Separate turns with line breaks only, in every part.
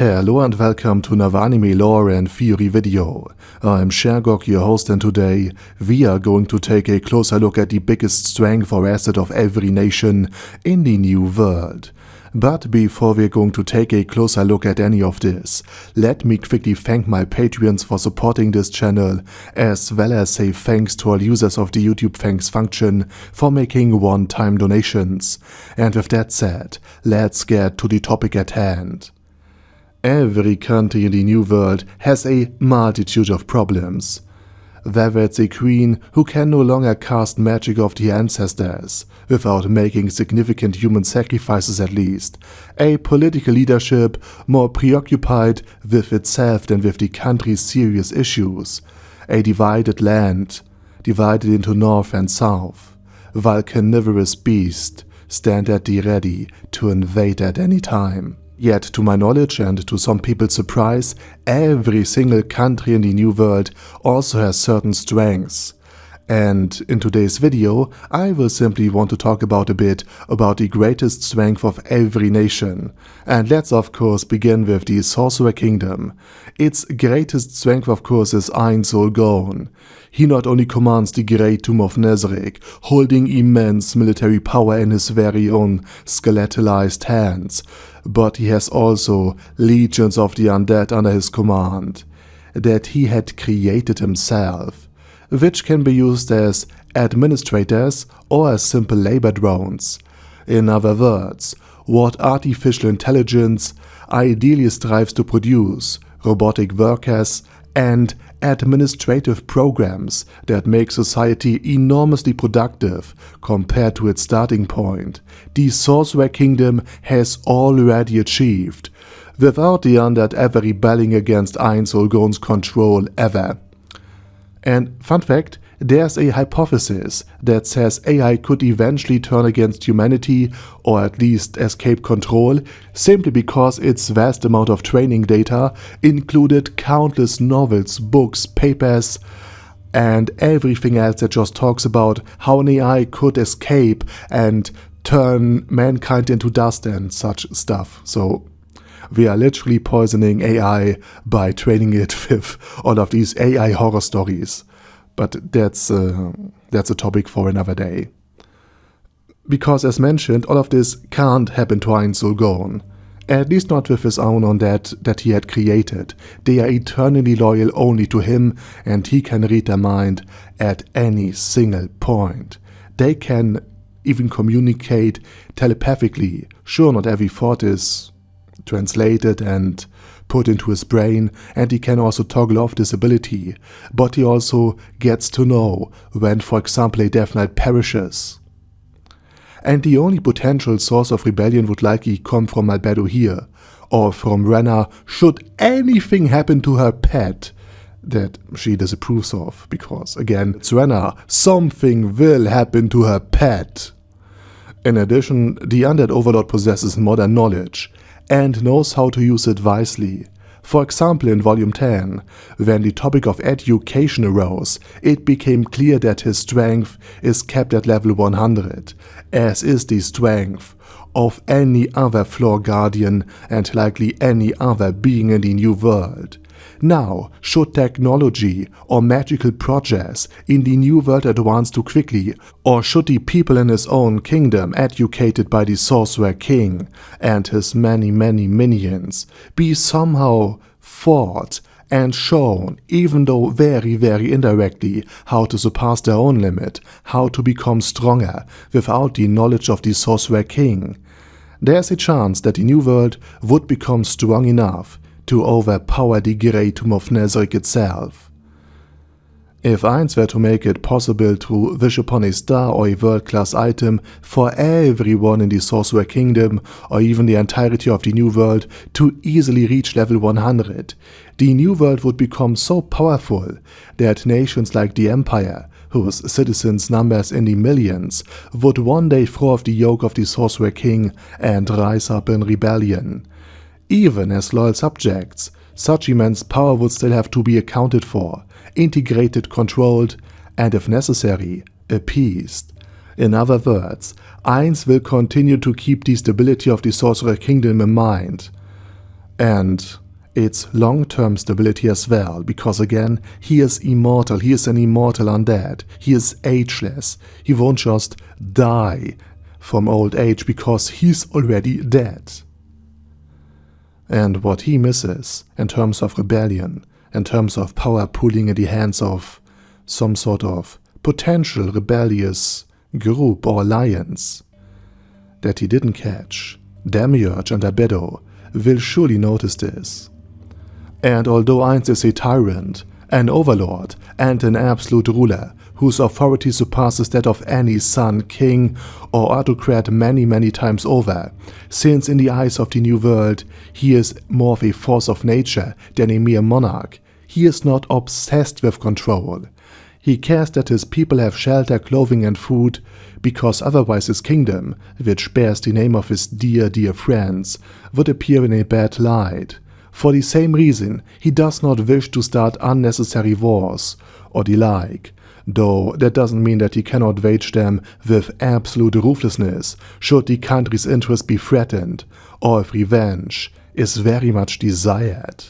Hello and welcome to another anime lore and theory video. I'm Shergok, your host, and today we are going to take a closer look at the biggest strength or asset of every nation in the New World. But before we're going to take a closer look at any of this, let me quickly thank my Patreons for supporting this channel, as well as say thanks to all users of the YouTube thanks function for making one-time donations. And with that said, let's get to the topic at hand. Every country in the New World has a multitude of problems. Whether it's a queen who can no longer cast magic of the ancestors, without making significant human sacrifices at least, a political leadership more preoccupied with itself than with the country's serious issues, a divided land, divided into north and south, while carnivorous beasts stand at the ready to invade at any time. Yet, to my knowledge and to some people's surprise, every single country in the New World also has certain strengths. And in today's video, I will simply want to talk a bit about the greatest strength of every nation. And let's of course begin with the Sorcerer Kingdom. Its greatest strength of course is Ein-Sol-Gone. He not only commands the Great Tomb of Nezarec, holding immense military power in his very own skeletalized hands, but he has also legions of the undead under his command, that he had created himself, which can be used as administrators or as simple labor drones. In other words, what artificial intelligence ideally strives to produce, robotic workers and administrative programs that make society enormously productive compared to its starting point, the Sorcerer Kingdom has already achieved, without the undead ever rebelling against Ein-Sol-Gone's control ever. And fun fact, there's a hypothesis that says AI could eventually turn against humanity or at least escape control simply because its vast amount of training data included countless novels, books, papers, and everything else that just talks about how an AI could escape and turn mankind into dust and such stuff. So we are literally poisoning AI by training it with all of these AI horror stories. But that's a topic for another day. Because as mentioned, all of this can't happen to Ein-Sol-Gone. At least not with his own undead that he had created. They are eternally loyal only to him, and he can read their mind at any single point. They can even communicate telepathically. Sure, not every thought is translated and put into his brain, and he can also toggle off this ability, but he also gets to know when, for example, a Death Knight perishes. And the only potential source of rebellion would likely come from Albedo here, or from Renna should anything happen to her pet that she disapproves of, because again, it's Renna, something will happen to her pet. In addition, the undead Overlord possesses modern knowledge, and knows how to use it wisely. For example, in Volume 10, when the topic of education arose, it became clear that his strength is kept at level 100, as is the strength of any other floor guardian and likely any other being in the New World. Now, should technology or magical progress in the New World advance too quickly, or should the people in his own kingdom, educated by the Sorcerer King and his many minions, be somehow fought and shown, even though very indirectly, how to surpass their own limit, how to become stronger without the knowledge of the Sorcerer King, there's a chance that the New World would become strong enough to overpower the Great Tomb of Nezarec itself. If Eins were to make it possible to wish upon a star or a world-class item for everyone in the Sorcerer Kingdom, or even the entirety of the New World, to easily reach level 100, the New World would become so powerful that nations like the Empire, whose citizens numbers in the millions, would one day throw off the yoke of the Sorcerer King and rise up in rebellion. Even as loyal subjects, such immense power would still have to be accounted for, integrated, controlled, and if necessary, appeased. In other words, Eins will continue to keep the stability of the Sorcerer Kingdom in mind. And its long-term stability as well, because again, he is immortal, he is an immortal undead, he is ageless, he won't just die from old age because he's already dead. And what he misses in terms of rebellion, in terms of power pooling in the hands of some sort of potential rebellious group or alliance that he didn't catch, Demiurge and Albedo will surely notice this. And although Ainz is a tyrant, an overlord, and an absolute ruler, whose authority surpasses that of any sun, king, or autocrat many times over, since in the eyes of the New World he is more of a force of nature than a mere monarch, he is not obsessed with control. He cares that his people have shelter, clothing and food, because otherwise his kingdom, which bears the name of his dear friends, would appear in a bad light. For the same reason, he does not wish to start unnecessary wars, or the like, though that doesn't mean that he cannot wage them with absolute ruthlessness, should the country's interest be threatened, or if revenge is very much desired.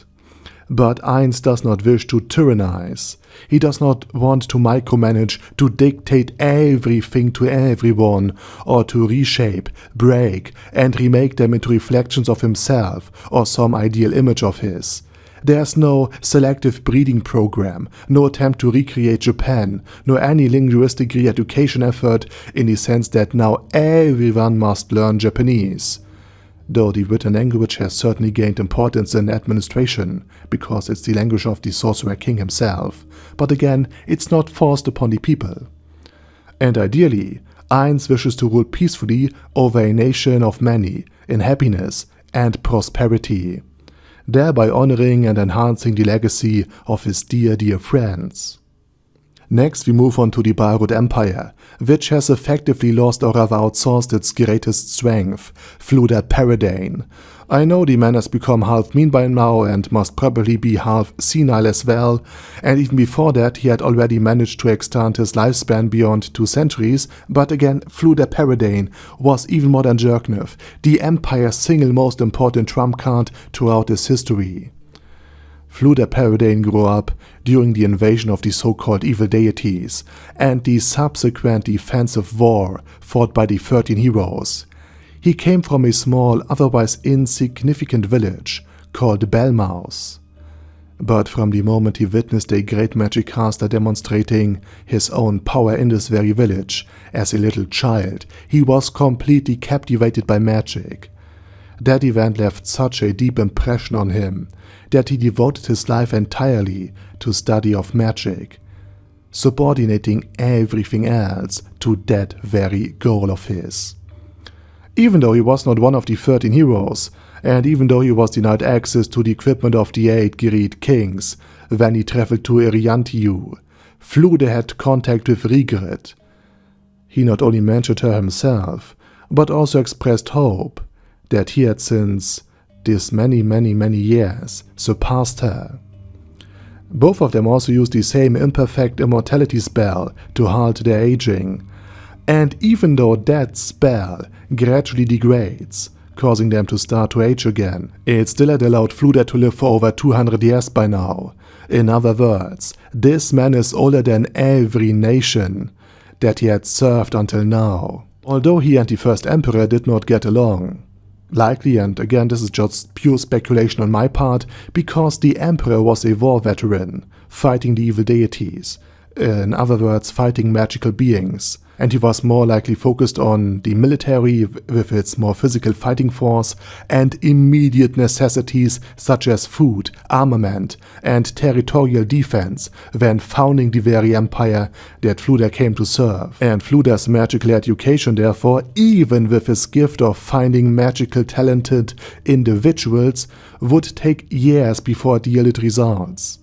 But Ainz does not wish to tyrannize. He does not want to micromanage, to dictate everything to everyone, or to reshape, break, and remake them into reflections of himself or some ideal image of his. There's no selective breeding program, no attempt to recreate Japan, nor any linguistic re-education effort in the sense that now everyone must learn Japanese. Though the written language has certainly gained importance in administration, because it's the language of the Sorcerer King himself, but again, it's not forced upon the people. And ideally, Ainz wishes to rule peacefully over a nation of many, in happiness and prosperity, thereby honoring and enhancing the legacy of his dear friends. Next we move on to the Baharuth Empire, which has effectively lost or rather outsourced its greatest strength, Fluda Paradane. I know the man has become half mean by now and must probably be half senile as well, and even before that he had already managed to extend his lifespan beyond 2 centuries, but again Fluda Paradane was even more than Jerknev, the Empire's single most important trump card throughout its history. Fluda Paradane grew up during the invasion of the so-called evil deities and the subsequent defensive war fought by the 13 heroes. He came from a small, otherwise insignificant village called Bellmouse. But from the moment he witnessed a great magic caster demonstrating his own power in this very village as a little child, he was completely captivated by magic. That event left such a deep impression on him that he devoted his life entirely to study of magic, subordinating everything else to that very goal of his. Even though he was not one of the 13 heroes, and even though he was denied access to the equipment of the 8 Great Kings when he traveled to Eriantiu, Fluda had contact with Regret. He not only mentioned her himself, but also expressed hope that he had since this many years surpassed her. Both of them also used the same imperfect immortality spell to halt their aging, and even though that spell gradually degrades, causing them to start to age again, it still had allowed Fluda to live for over 200 years by now. In other words, this man is older than every nation that he had served until now, although he and the first emperor did not get along. Likely, and again this is just pure speculation on my part, because the emperor was a war veteran, fighting the evil deities, in other words fighting magical beings, and he was more likely focused on the military with its more physical fighting force and immediate necessities such as food, armament, and territorial defense when founding the very empire that Fluda came to serve. And Fluda's magical education, therefore, even with his gift of finding magical talented individuals, would take years before it yielded results.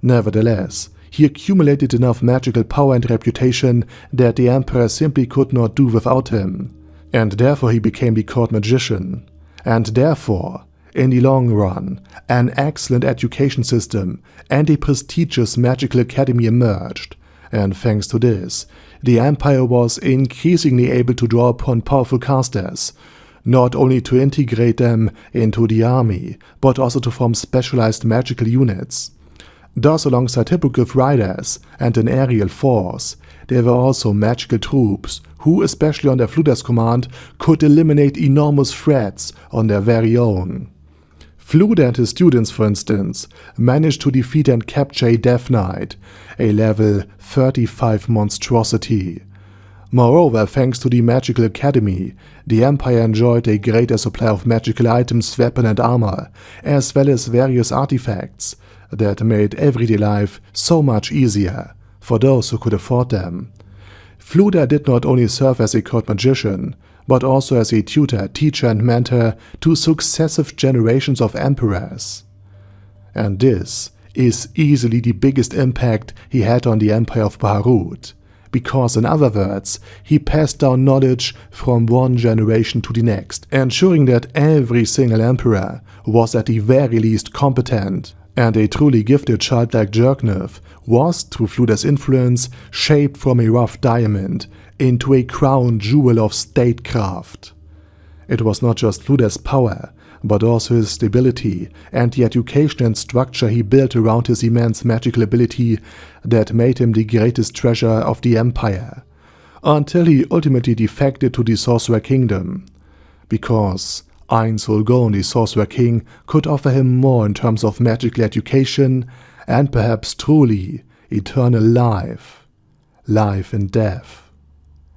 Nevertheless, he accumulated enough magical power and reputation that the Emperor simply could not do without him, and therefore he became the court magician. And therefore, in the long run, an excellent education system and a prestigious magical academy emerged, and thanks to this, the Empire was increasingly able to draw upon powerful casters, not only to integrate them into the army, but also to form specialized magical units. Thus, alongside hippogriff riders and an aerial force, there were also magical troops who, especially under Fludre's command, could eliminate enormous threats on their very own. Fludre and his students, for instance, managed to defeat and capture a Death Knight, a level 35 monstrosity. Moreover, thanks to the Magical Academy, the Empire enjoyed a greater supply of magical items, weapons and armor, as well as various artifacts that made everyday life so much easier for those who could afford them. Fludre did not only serve as a court magician, but also as a tutor, teacher and mentor to successive generations of emperors. And this is easily the biggest impact he had on the Empire of Baharuth, because in other words, he passed down knowledge from one generation to the next, ensuring that every single emperor was at the very least competent, and a truly gifted child like Jerknith was, through Fludre's influence, shaped from a rough diamond into a crown jewel of statecraft. It was not just Fludre's power, but also his stability and the education and structure he built around his immense magical ability that made him the greatest treasure of the Empire, until he ultimately defected to the Sorcerer Kingdom, because Einsulgon, the Sorcerer King, could offer him more in terms of magical education and perhaps truly eternal life, life in death,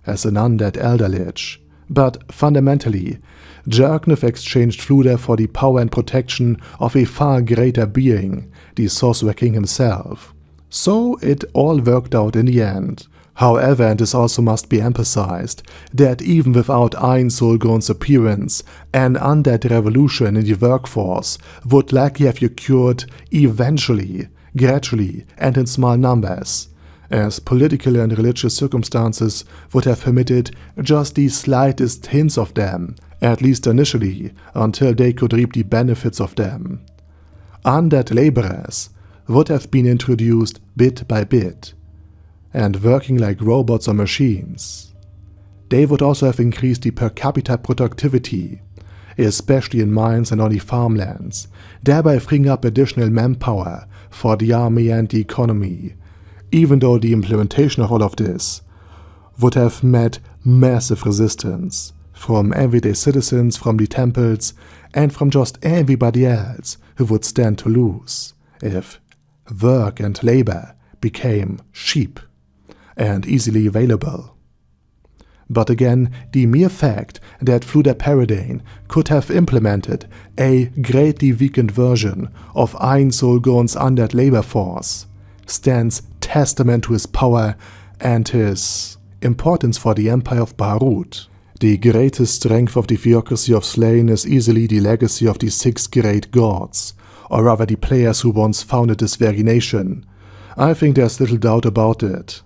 as an undead elder lich. But fundamentally, Jerknith exchanged Fludre for the power and protection of a far greater being, the Sorcerer King himself. So it all worked out in the end. However, and this also must be emphasized, that even without Einsulgon's appearance, an undead revolution in the workforce would likely have occurred eventually, gradually, and in small numbers, as political and religious circumstances would have permitted just the slightest hints of them, at least initially, until they could reap the benefits of them. Undead laborers would have been introduced bit by bit, and working like robots or machines. They would also have increased the per capita productivity, especially in mines and on the farmlands, thereby freeing up additional manpower for the army and the economy, even though the implementation of all of this would have met massive resistance from everyday citizens, from the temples, and from just everybody else who would stand to lose if work and labor became cheap and easily available. But again, the mere fact that Fludre Paradane could have implemented a greatly weakened version of Einsulgon's undead labor force stands testament to his power and his importance for the Empire of Baharuth. The greatest strength of the Theocracy of Slane is easily the legacy of the 6 great gods, or rather the players who once founded this very nation. I think there's little doubt about it.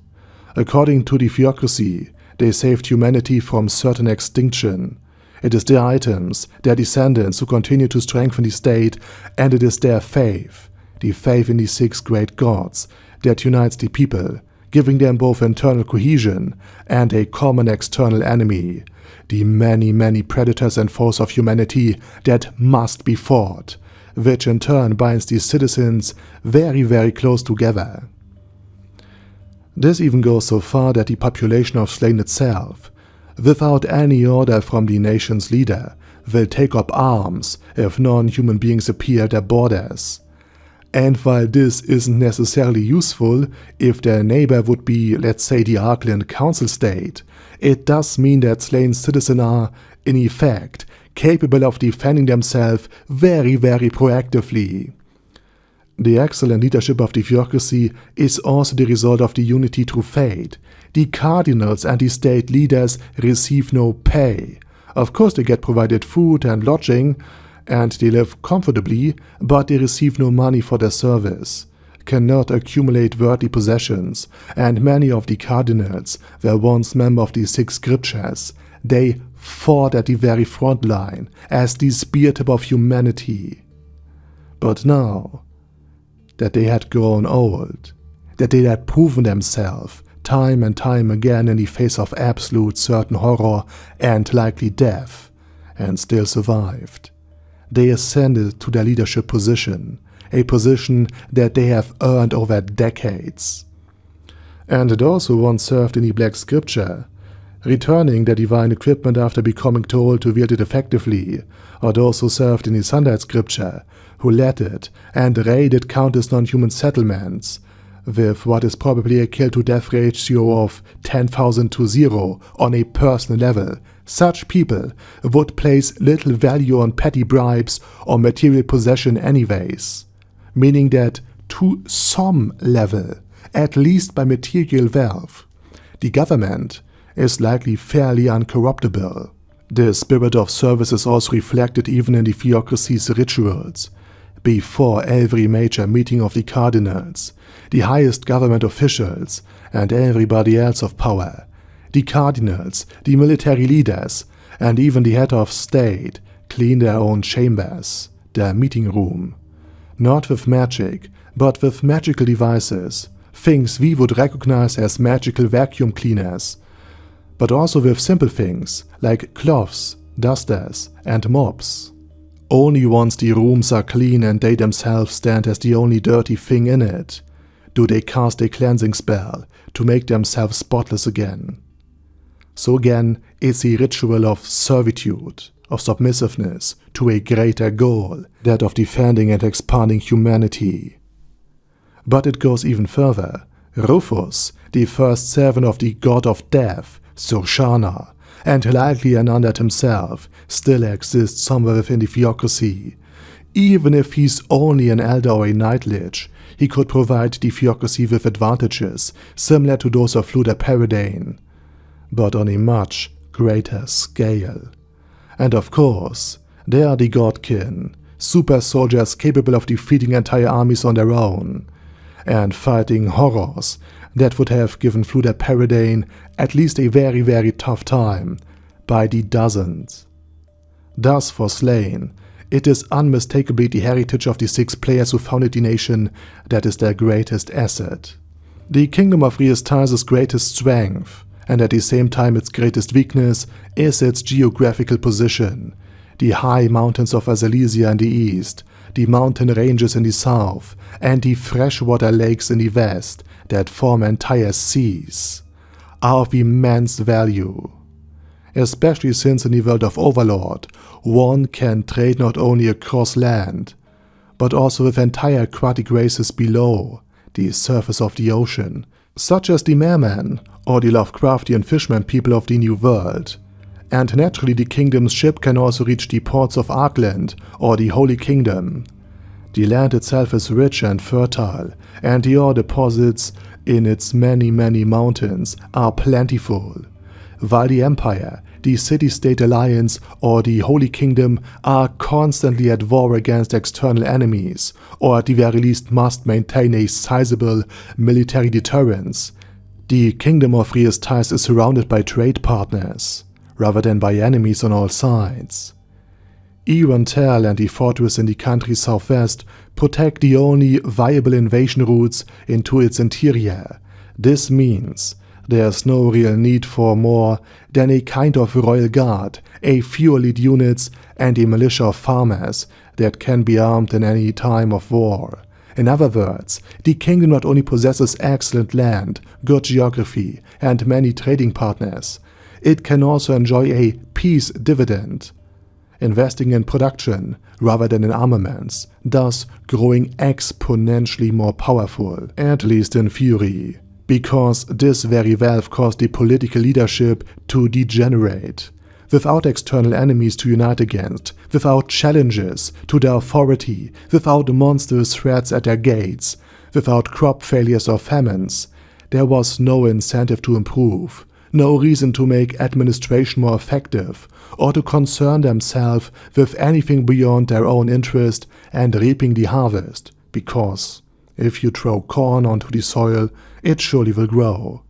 According to the Theocracy, they saved humanity from certain extinction. It is their items, their descendants, who continue to strengthen the state, and it is their faith, the faith in the 6 great gods, that unites the people, giving them both internal cohesion and a common external enemy, the many, many predators and foes of humanity that must be fought, which in turn binds the citizens very, very close together. This even goes so far that the population of Slane itself, without any order from the nation's leader, will take up arms if non-human beings appear at their borders. And while this isn't necessarily useful if their neighbor would be, let's say, the Argland council state, it does mean that Slane's citizens are, in effect, capable of defending themselves very, very proactively. The excellent leadership of the Theocracy is also the result of the unity through fate. The cardinals and the state leaders receive no pay. Of course they get provided food and lodging, and they live comfortably, but they receive no money for their service, cannot accumulate worldly possessions, and many of the cardinals were once members of the 6 scriptures. They fought at the very front line as the spear tip of humanity. But now that they had grown old, that they had proven themselves time and time again in the face of absolute certain horror and likely death, and still survived. They ascended to their leadership position, a position that they have earned over decades. And those who once served in the Black Scripture, returning their divine equipment after becoming too old to wield it effectively, or those who served in the Sunlight Scripture, who led it and raided countless non-human settlements, with what is probably a kill-to-death ratio of 10,000 to 0 on a personal level. Such people would place little value on petty bribes or material possession anyways, meaning that to some level, at least by material wealth, the government is likely fairly uncorruptible. The spirit of service is also reflected even in the Theocracy's rituals. Before every major meeting of the cardinals, the highest government officials, and everybody else of power, the cardinals, the military leaders, and even the head of state clean their own chambers, their meeting room. Not with magic, but with magical devices, things we would recognize as magical vacuum cleaners, but also with simple things like cloths, dusters, and mops. Only once the rooms are clean and they themselves stand as the only dirty thing in it, do they cast a cleansing spell to make themselves spotless again. So again, it's a ritual of servitude, of submissiveness to a greater goal, that of defending and expanding humanity. But it goes even further. Rufus, the first servant of the god of death, Sorcerer, and likely an undead himself, still exists somewhere within the Theocracy. Even if he's only an elder or a night lich, he could provide the Theocracy with advantages similar to those of Luda Paradane, but on a much greater scale. And of course, there are the Godkin, super soldiers capable of defeating entire armies on their own, and fighting horrors that would have given Luda Paradane at least a very, very tough time, by the dozens. Thus, for Slane, it is unmistakably the heritage of the 6 players who founded the nation that is their greatest asset. The kingdom of Re-Estize's greatest strength, and at the same time its greatest weakness, is its geographical position. The high mountains of Azalesia in the east, the mountain ranges in the south, and the freshwater lakes in the west that form entire seas, are of immense value. Especially since in the world of Overlord, one can trade not only across land, but also with entire aquatic races below the surface of the ocean, such as the mermen or the Lovecraftian fishermen people of the New World. And naturally the kingdom's ship can also reach the ports of Argland or the Holy Kingdom. The land itself is rich and fertile, and the ore deposits in its many mountains are plentiful, while the Empire, the Citystate Alliance or the Holy Kingdom are constantly at war against external enemies, or at the very least must maintain a sizable military deterrence. The Kingdom of Re-Estize is surrounded by trade partners, rather than by enemies on all sides. Tel and the fortress in the country's southwest protect the only viable invasion routes into its interior. This means there's no real need for more than a kind of royal guard, a few elite units, and a militia of farmers that can be armed in any time of war. In other words, the kingdom not only possesses excellent land, good geography, and many trading partners, it can also enjoy a peace dividend, investing in production rather than in armaments, thus growing exponentially more powerful, at least in theory, because this very wealth caused the political leadership to degenerate. Without external enemies to unite against, without challenges to their authority, without monstrous threats at their gates, without crop failures or famines, there was no incentive to improve, no reason to make administration more effective, or to concern themselves with anything beyond their own interest and reaping the harvest, because if you throw corn onto the soil, it surely will grow.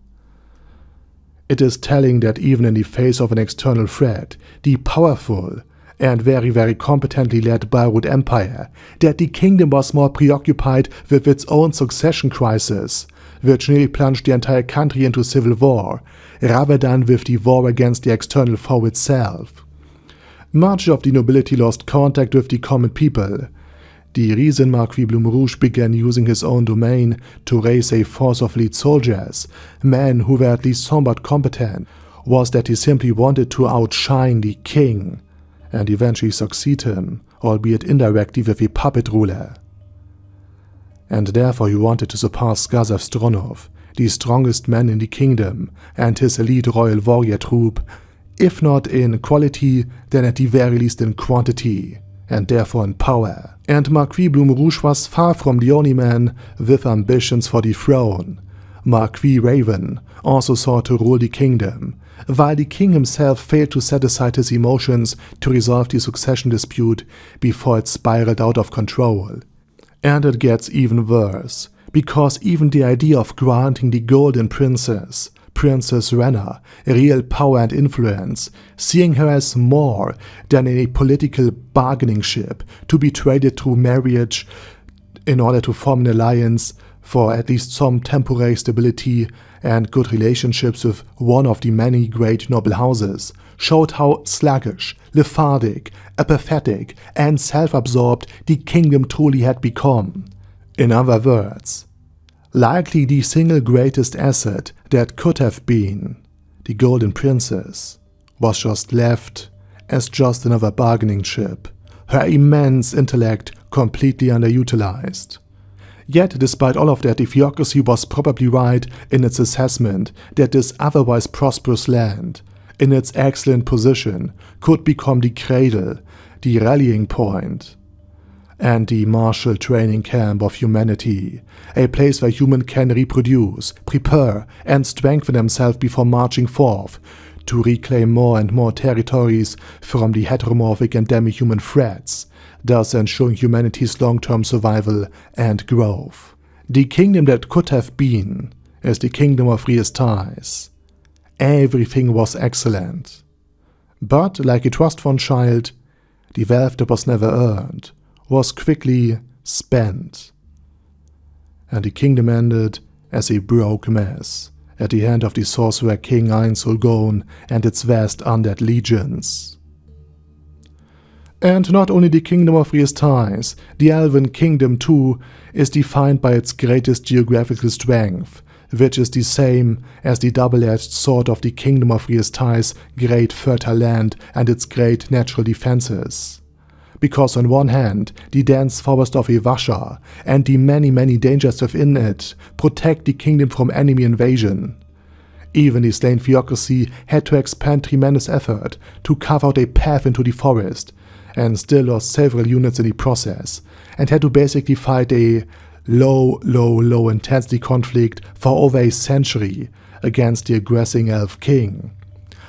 It is telling that even in the face of an external threat, the powerful and very competently led Baharuth Empire, that the kingdom was more preoccupied with its own succession crisis, which nearly plunged the entire country into civil war, rather than with the war against the external foe itself. Much of the nobility lost contact with the common people. The reason Marquis Bloom Rouge began using his own domain to raise a force of elite soldiers, men who were at least somewhat competent, was that he simply wanted to outshine the king, and eventually succeed him, albeit indirectly with a puppet ruler. And therefore he wanted to surpass Gazev Stronov, the strongest man in the kingdom, and his elite royal warrior troop, if not in quality, then at the very least in quantity, and therefore in power. And Marquis Bloom Rouge was far from the only man with ambitions for the throne. Marquis Raven also sought to rule the kingdom, while the king himself failed to set aside his emotions to resolve the succession dispute before it spiraled out of control. And it gets even worse, because even the idea of granting the Golden Princess, Princess Renna, real power and influence, seeing her as more than a political bargaining chip to be traded through marriage in order to form an alliance for at least some temporary stability and good relationships with one of the many great noble houses, showed how sluggish, lethargic, apathetic, and self-absorbed the kingdom truly had become. In other words, likely the single greatest asset that could have been, the Golden Princess, was just left as just another bargaining chip, her immense intellect completely underutilized. Yet, despite all of that, the Theocracy was probably right in its assessment that this otherwise prosperous land, in its excellent position, could become the cradle, the rallying point, and the martial training camp of humanity, a place where humans can reproduce, prepare, and strengthen themselves before marching forth to reclaim more and more territories from the heteromorphic and demi-human threats, thus ensuring humanity's long-term survival and growth. The kingdom that could have been is the kingdom of Re-Estize. Everything was excellent. But, like a trust fund child, the wealth that was never earned was quickly spent. And the kingdom ended as a broke mess at the hand of the Sorcerer King Ein Sulgon and its vast undead legions. And not only the kingdom of Re-Estize, the Elven Kingdom too is defined by its greatest geographical strength, which is the same as the double-edged sword of the kingdom of Re-Estize's great fertile land and its great natural defenses. Because on one hand, the dense forest of Evasha and the many dangers within it protect the kingdom from enemy invasion. Even the Slane Theocracy had to expend tremendous effort to carve out a path into the forest, and still lost several units in the process, and had to basically fight a low intensity conflict for over a century against the aggressing Elf King.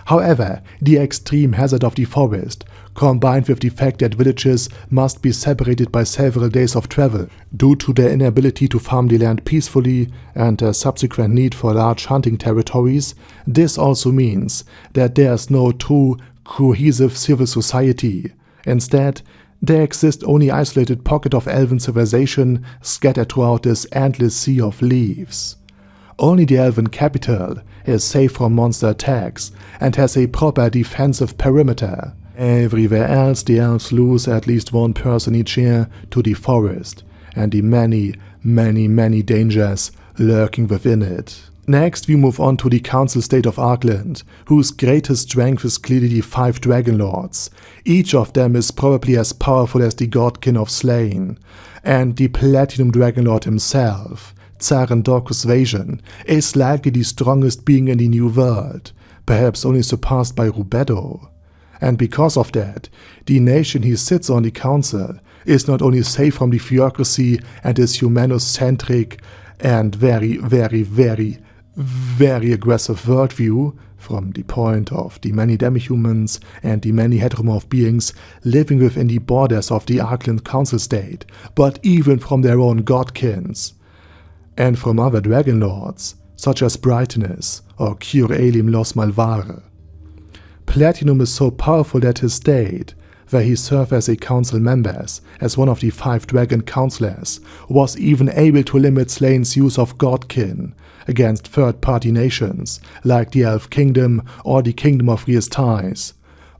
However, the extreme hazard of the forest, combined with the fact that villages must be separated by several days of travel due to their inability to farm the land peacefully and a subsequent need for large hunting territories, this also means that there is no true cohesive civil society. Instead, there exist only isolated pockets of elven civilization scattered throughout this endless sea of leaves. Only the elven capital is safe from monster attacks and has a proper defensive perimeter. Everywhere else the elves lose at least one person each year to the forest and the many dangers lurking within it. Next, we move on to the Council State of Argland, whose greatest strength is clearly the 5 Dragon Lords. Each of them is probably as powerful as the Godkin of Slane, and the Platinum Dragon Lord himself, Tsaren Dorcus Vasion, is likely the strongest being in the New World, perhaps only surpassed by Rubedo. And because of that, the nation he sits on the council is not only safe from the Theocracy and its humanocentric and very aggressive worldview, from the point of the many demi-humans and the many heteromorph beings living within the borders of the Argland Council State, but even from their own godkins, and from other Dragon Lords, such as Brightness or Cure Elim Los Malvar. Platinum is so powerful that his state, where he served as a council member, as one of the 5 dragon councillors, was even able to limit Slane's use of Godkin against third-party nations like the Elf Kingdom or the Kingdom of Re-Estize.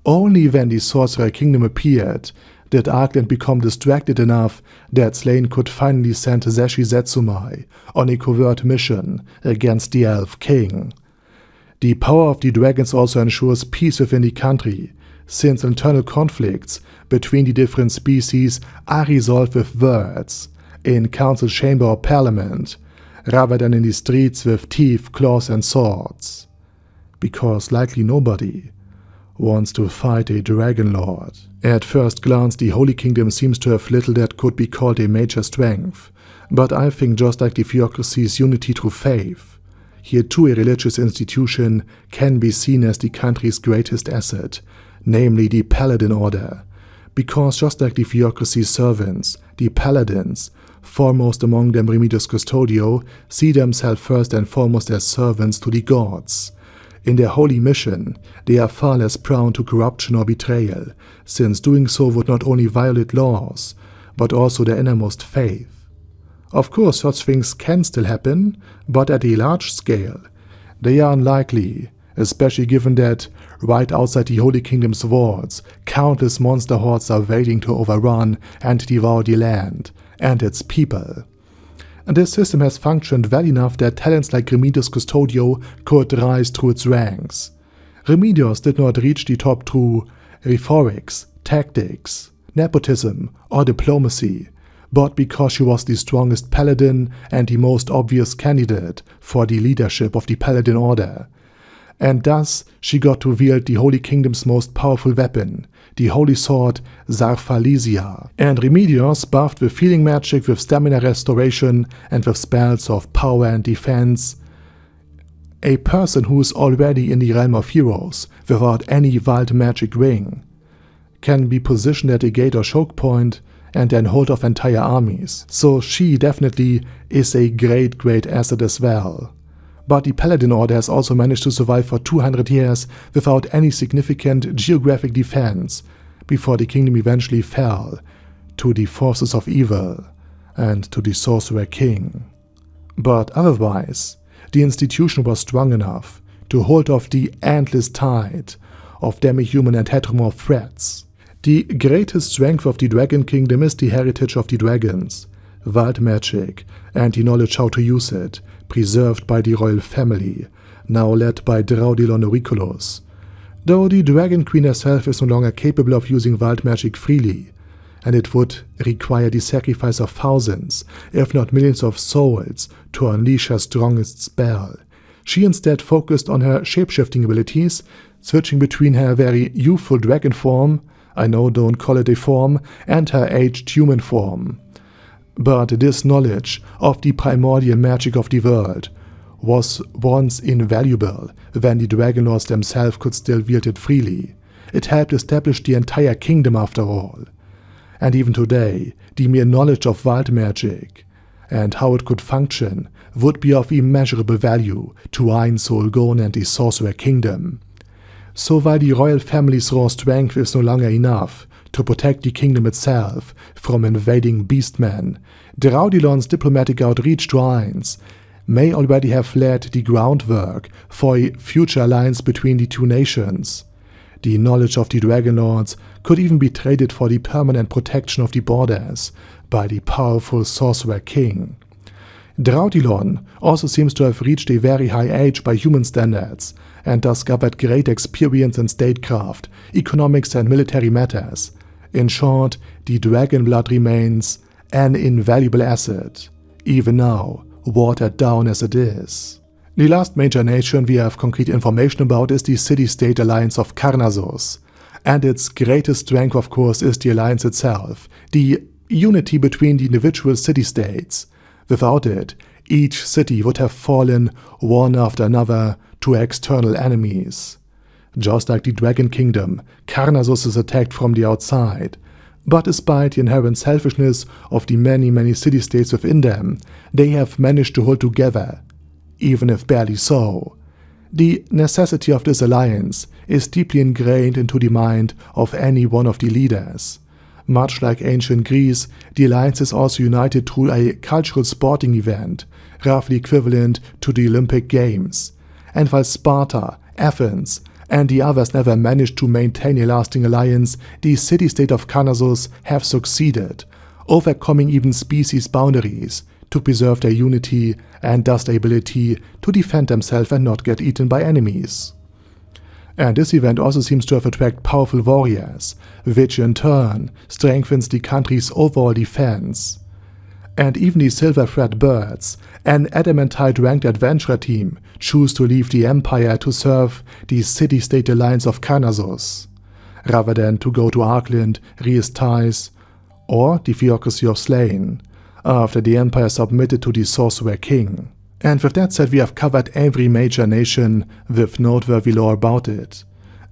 Only when the Sorcerer Kingdom appeared did Argland become distracted enough that Slane could finally send Zeshi Zetsumai on a covert mission against the Elf King. The power of the dragons also ensures peace within the country, since internal conflicts between the different species are resolved with words, in council chamber or parliament, rather than in the streets with teeth, claws and swords. Because likely nobody wants to fight a dragon lord. At first glance, the Holy Kingdom seems to have little that could be called a major strength, but I think just like the Theocracy's unity through faith, here too a religious institution can be seen as the country's greatest asset, namely the Paladin Order, because just like the Theocracy's servants, the Paladins, foremost among them Remedios Custodio, see themselves first and foremost as servants to the gods. In their holy mission, they are far less prone to corruption or betrayal, since doing so would not only violate laws, but also their innermost faith. Of course, such things can still happen, but at a large scale, they are unlikely, especially given that, right outside the Holy Kingdom's walls, countless monster hordes are waiting to overrun and devour the land and its people. And this system has functioned well enough that talents like Remedios Custodio could rise through its ranks. Remedios did not reach the top through rhetorics, tactics, nepotism, or diplomacy, but because she was the strongest paladin and the most obvious candidate for the leadership of the Paladin Order. And thus she got to wield the Holy Kingdom's most powerful weapon, the holy sword Zarfalesia. And Remedios, buffed with healing magic, with stamina restoration, and with spells of power and defense. A person who is already in the realm of heroes, without any wild magic ring, can be positioned at a gate or choke point, and then hold off entire armies. So she definitely is a great asset as well. But the Paladin Order has also managed to survive for 200 years without any significant geographic defense, before the kingdom eventually fell to the forces of evil and to the Sorcerer King. But otherwise, the institution was strong enough to hold off the endless tide of demi-human and heteromorph threats. The greatest strength of the Dragon Kingdom is the heritage of the dragons, wild magic, and the knowledge how to use it, preserved by the royal family, now led by Draudilon Auriculus. Though the Dragon Queen herself is no longer capable of using wild magic freely, and it would require the sacrifice of thousands, if not millions of souls, to unleash her strongest spell. She instead focused on her shapeshifting abilities, switching between her very youthful dragon form, I know, don't call it a form, and her aged human form. But this knowledge of the primordial magic of the world was once invaluable when the Dragon Lords themselves could still wield it freely. It helped establish the entire kingdom after all. And even today, the mere knowledge of wild magic and how it could function would be of immeasurable value to Einsolgon and the Sorcerer Kingdom. So while the royal family's raw strength is no longer enough to protect the kingdom itself from invading beastmen, Draudilon's diplomatic outreach to Ainz may already have laid the groundwork for a future alliance between the two nations. The knowledge of the Dragon Lords could even be traded for the permanent protection of the borders by the powerful Sorcerer King. Draudilon also seems to have reached a very high age by human standards, and thus gathered great experience in statecraft, economics and military matters. In short, the dragon blood remains an invaluable asset, even now, watered down as it is. The last major nation we have concrete information about is the Citystate Alliance of Karnazos, and its greatest strength of course is the alliance itself, the unity between the individual city-states. Without it, each city would have fallen one after another to external enemies. Just like the Dragon Kingdom, Karnazos is attacked from the outside, but despite the inherent selfishness of the many city-states within them, they have managed to hold together, even if barely so. The necessity of this alliance is deeply ingrained into the mind of any one of the leaders. Much like ancient Greece, the alliance is also united through a cultural sporting event, roughly equivalent to the Olympic Games. And while Sparta, Athens, and the others never managed to maintain a lasting alliance, the city-state of Kanasus have succeeded, overcoming even species boundaries to preserve their unity and thus their ability to defend themselves and not get eaten by enemies. And this event also seems to have attracted powerful warriors, which in turn strengthens the country's overall defense. And even the Silver Thread Birds, an adamantite-ranked adventurer team, choose to leave the Empire to serve the Citystate Alliance of Kanasus, rather than to go to Argland, Re-Estize, or the Theocracy of Slane, after the Empire submitted to the Sorcerer King. And with that said, we have covered every major nation with noteworthy lore about it,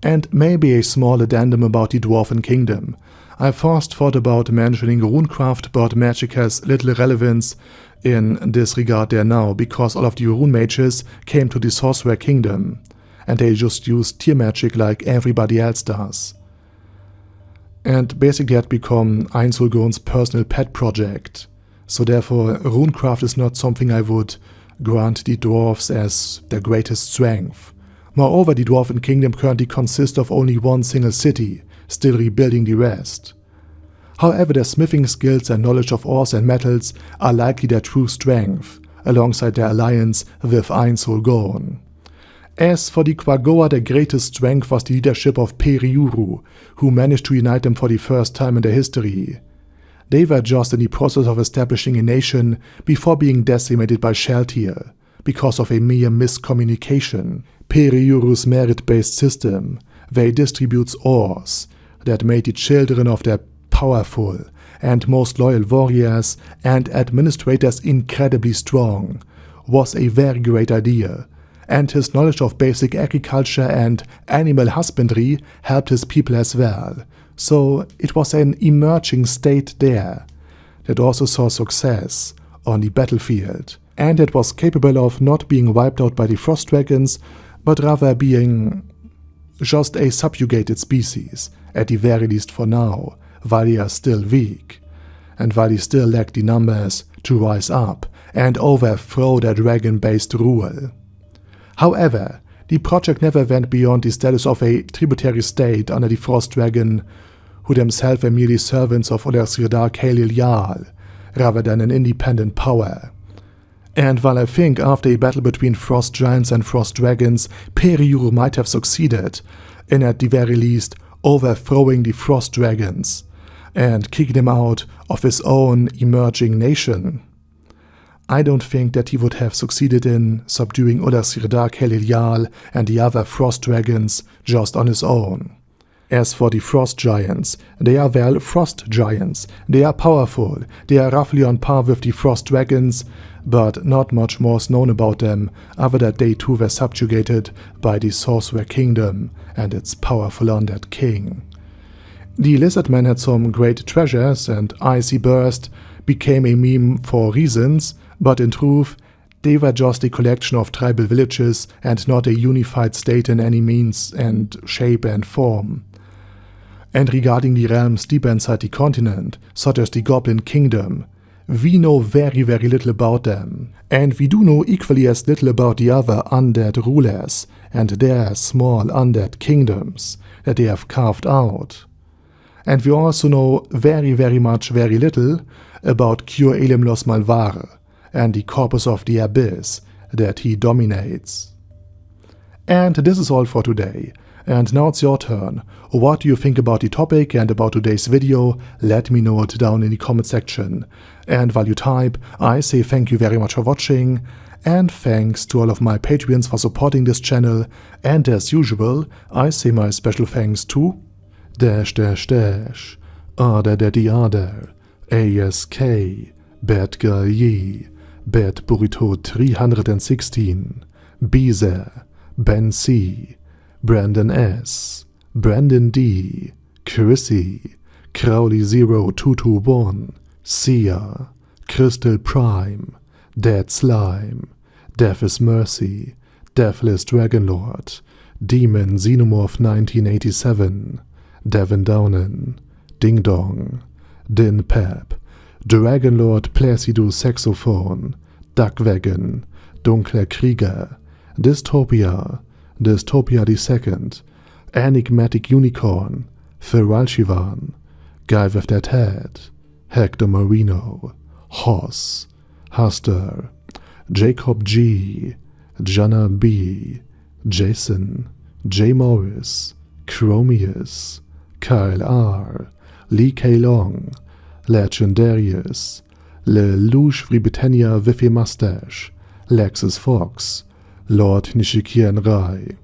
and maybe a small addendum about the Dwarven Kingdom. I first thought about mentioning runecraft, but magic has little relevance in this regard there now, because all of the rune mages came to the Sorcerer Kingdom, and they just use tier magic like everybody else does. And basically had become Einsulgon's personal pet project, so therefore runecraft is not something I would grant the dwarves as their greatest strength. Moreover, the Dwarven Kingdom currently consists of only one single city, still rebuilding the rest. However, their smithing skills and knowledge of ores and metals are likely their true strength, alongside their alliance with Einsulgon. As for the Quagoa, their greatest strength was the leadership of Periuru, who managed to unite them for the first time in their history. They were just in the process of establishing a nation before being decimated by Sheltier, because of a mere miscommunication. Periuru's merit-based system, where he distributes ores, that made the children of their powerful and most loyal warriors and administrators incredibly strong, was a very great idea, and his knowledge of basic agriculture and animal husbandry helped his people as well. So it was an emerging state there that also saw success on the battlefield, and that was capable of not being wiped out by the frost dragons, but rather being just a subjugated species, at the very least for now, while they are still weak, and while they still lack the numbers to rise up and overthrow their dragon-based rule. However, the project never went beyond the status of a tributary state under the Frost Dragon, who themselves were merely servants of Olersirdar Khalil Jarl, rather than an independent power. And while I think after a battle between Frost Giants and Frost Dragons, Periuru might have succeeded in at the very least overthrowing the Frost Dragons and kicking them out of his own emerging nation, I don't think that he would have succeeded in subduing Olersirdar Khalil Jarl and the other Frost Dragons just on his own. As for the Frost Giants, they are Frost Giants. They are powerful, they are roughly on par with the Frost Dragons, but not much more is known about them, other than they too were subjugated by the Sorcerer Kingdom and its powerful undead king. The Lizardmen had some great treasures, and Icy Burst became a meme for reasons, but in truth, they were just a collection of tribal villages and not a unified state in any means and shape and form. And regarding the realms deep inside the continent, such as the Goblin Kingdom, we know very little about them, and we do know equally as little about the other undead rulers and their small undead kingdoms that they have carved out. And we also know very little about Cure Elim Los Malvar and the Corpus of the Abyss that he dominates. And this is all for today. And now it's your turn. What do you think about the topic and about today's video? Let me know it down in the comment section. And while you type, I say thank you very much for watching, and thanks to all of my Patreons for supporting this channel, and as usual, I say my special thanks to Other Daddy Other, ASK, Bad Guy Ye, Bad Burrito 316, Beezer, Ben C, Brandon S, Brandon D, Chrissy, Crowley 0221, Sia, Crystal Prime, Dead Slime, Death is Mercy, Deathless Dragonlord, Demon Xenomorph 1987, Devin Downen, Ding Dong, Din Pep, Dragonlord Placido Saxophone, Duckwagon, Dunkler Krieger, Dystopia II, Enigmatic Unicorn, Thiralchivan, Guy with That Head, Hector Marino, Hoss, Haster, Jacob G, Jana B, Jason, J. Morris, Chromius, Kyle R, Lee K. Long, Legendarius, Le Louche Britannia with a Mustache, Lexus Fox, Lord Nishikian Rai,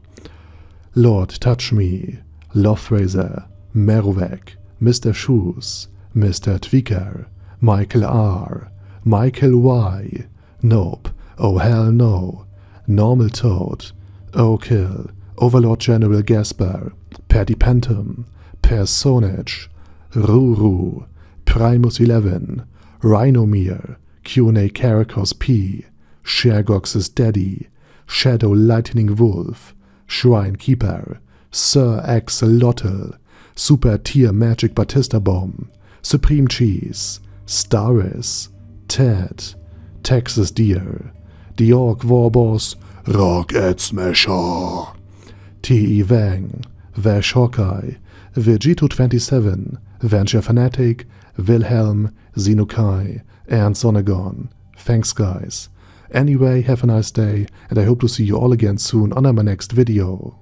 Lord Touch Me, Lothrazer, Merovec, Mr. Shoes, Mr. Tweaker, Michael R, Michael Y, Nope, Oh Hell No, Normal Toad, Oh Kill, Overlord General Gasper, Paddy Pentum, Personage, Ruru, Primus 11, Rhinomere, Q&A Karakos P, Shergox's Daddy, Shadow Lightning Wolf, Shrine Keeper, Sir Axolotl, Super Tier Magic Batista Bomb, Supreme Cheese, Staris, Ted, Texas Deer, The Orc Warboss, Rocket Smasher, T.E. Wang, Vash Hawkeye, Vegito27, Venture Fanatic, Wilhelm, Xenokai, and Sonagon. Thanks guys. Anyway, have a nice day, and I hope to see you all again soon on my next video.